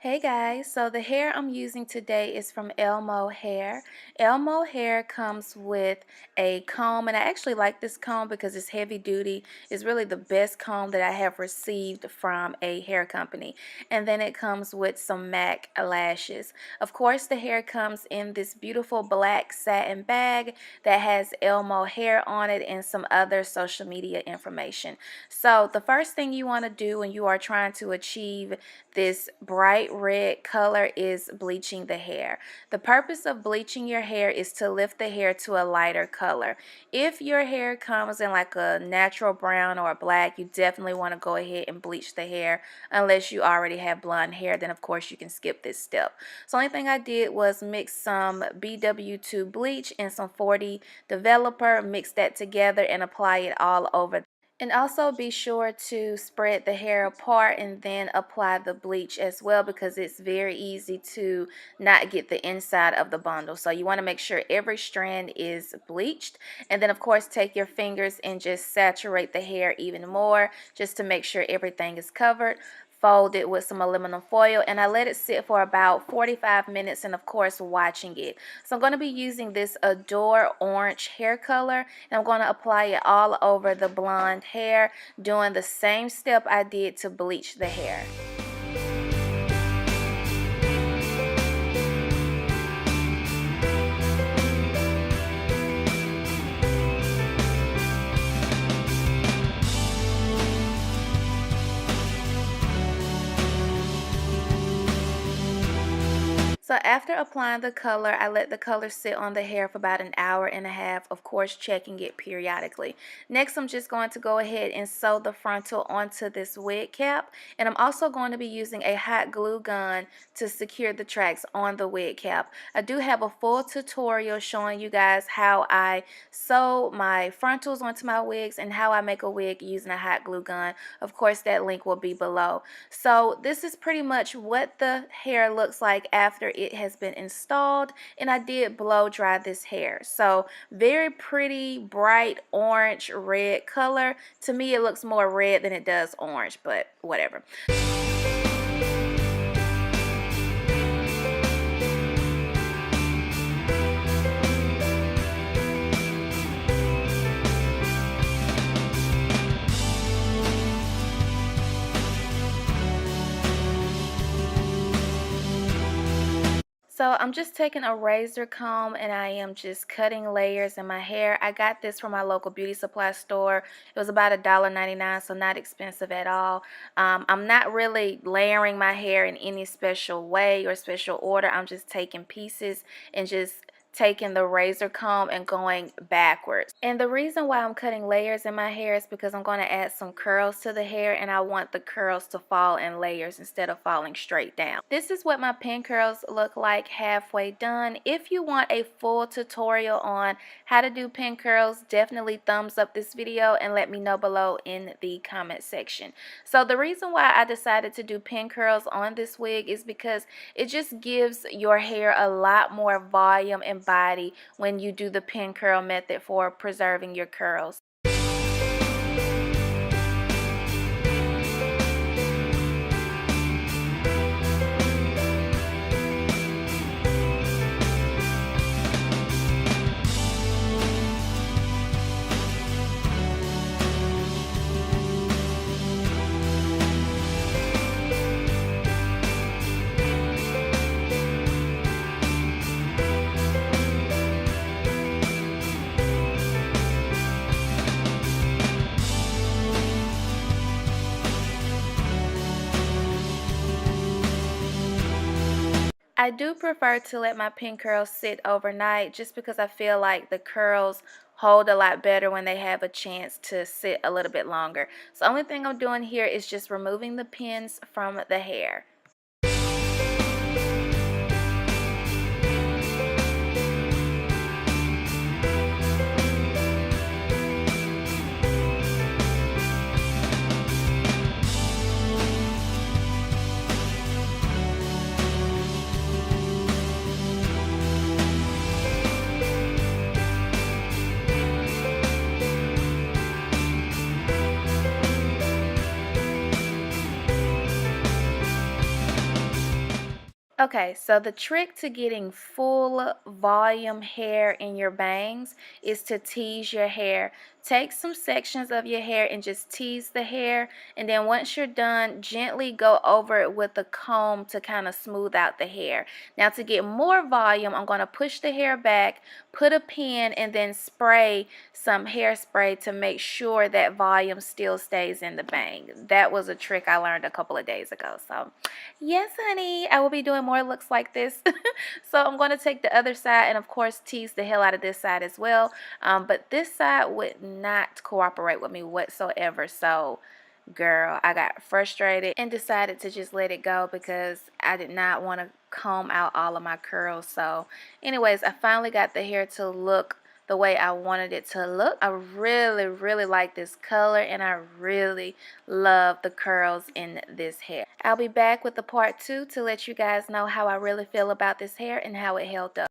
Hey guys, so the hair I'm using today is from Elmo Hair. Elmo Hair comes with a comb, and I actually like this comb because it's heavy duty. It's really the best comb that I have received from a hair company. And then it comes with some MAC lashes. Of course, the hair comes in this beautiful black satin bag that has Elmo Hair on it and some other social media information. So the first thing you want to do when you are trying to achieve this bright red color is bleaching the hair. The purpose of bleaching your hair is to lift the hair to a lighter color. If your hair comes in like a natural brown or a black, you definitely want to go ahead and bleach the hair. Unless you already have blonde hair, then of course you can skip this step. So only thing I did was mix some BW2 bleach and some 40 developer, mix that together and apply it all over. And also be sure to spread the hair apart and then apply the bleach as well, because it's very easy to not get the inside of the bundle. So you want to make sure every strand is bleached, and then of course take your fingers and just saturate the hair even more just to make sure everything is covered. Fold it with some aluminum foil, and I let it sit for about 45 minutes, and of course watching it. So I'm going to be using this Adore orange hair color, and I'm going to apply it all over the blonde hair, doing the same step I did to bleach the hair. So after applying the color, I let the color sit on the hair for about an hour and a half, of course checking it periodically. Next, I'm just going to go ahead and sew the frontal onto this wig cap, and I'm also going to be using a hot glue gun to secure the tracks on the wig cap. I do have a full tutorial showing you guys how I sew my frontals onto my wigs and how I make a wig using a hot glue gun. Of course, that link will be below. So this is pretty much what the hair looks like after it has been installed, and I did blow dry this hair. So very pretty bright orange red color. To me it looks more red than it does orange, but whatever. So I'm just taking a razor comb and I am just cutting layers in my hair. I got this from my local beauty supply store. It was about $1.99, so not expensive at all. I'm not really layering my hair in any special way or special order. I'm just taking pieces and just taking the razor comb and going backwards. And the reason why I'm cutting layers in my hair is because I'm going to add some curls to the hair, and I want the curls to fall in layers instead of falling straight down. This is what my pin curls look like halfway done. If you want a full tutorial on how to do pin curls, definitely thumbs up this video and let me know below in the comment section. So the reason why I decided to do pin curls on this wig is because it just gives your hair a lot more volume and body when you do the pin curl method for preserving your curls. I do prefer to let my pin curls sit overnight just because I feel like the curls hold a lot better when they have a chance to sit a little bit longer. So the only thing I'm doing here is just removing the pins from the hair. Okay, so the trick to getting full volume hair in your bangs is to tease your hair. Take some sections of your hair and just tease the hair, and then once you're done, gently go over it with a comb to kind of smooth out the hair. Now to get more volume, I'm going to push the hair back, put a pin, and then spray some hairspray to make sure that volume still stays in the bang. That was a trick I learned a couple of days ago. So yes, honey, I will be doing more looks like this. So I'm going to take the other side and, of course, tease the hell out of this side as well. But this side would not cooperate with me whatsoever. So, girl, I got frustrated and decided to just let it go because I did not want to comb out all of my curls. So, anyways, I finally got the hair to look the way I wanted it to look. I really, really like this color, and I really love the curls in this hair. I'll be back with the part 2 to let you guys know how I really feel about this hair and how it held up.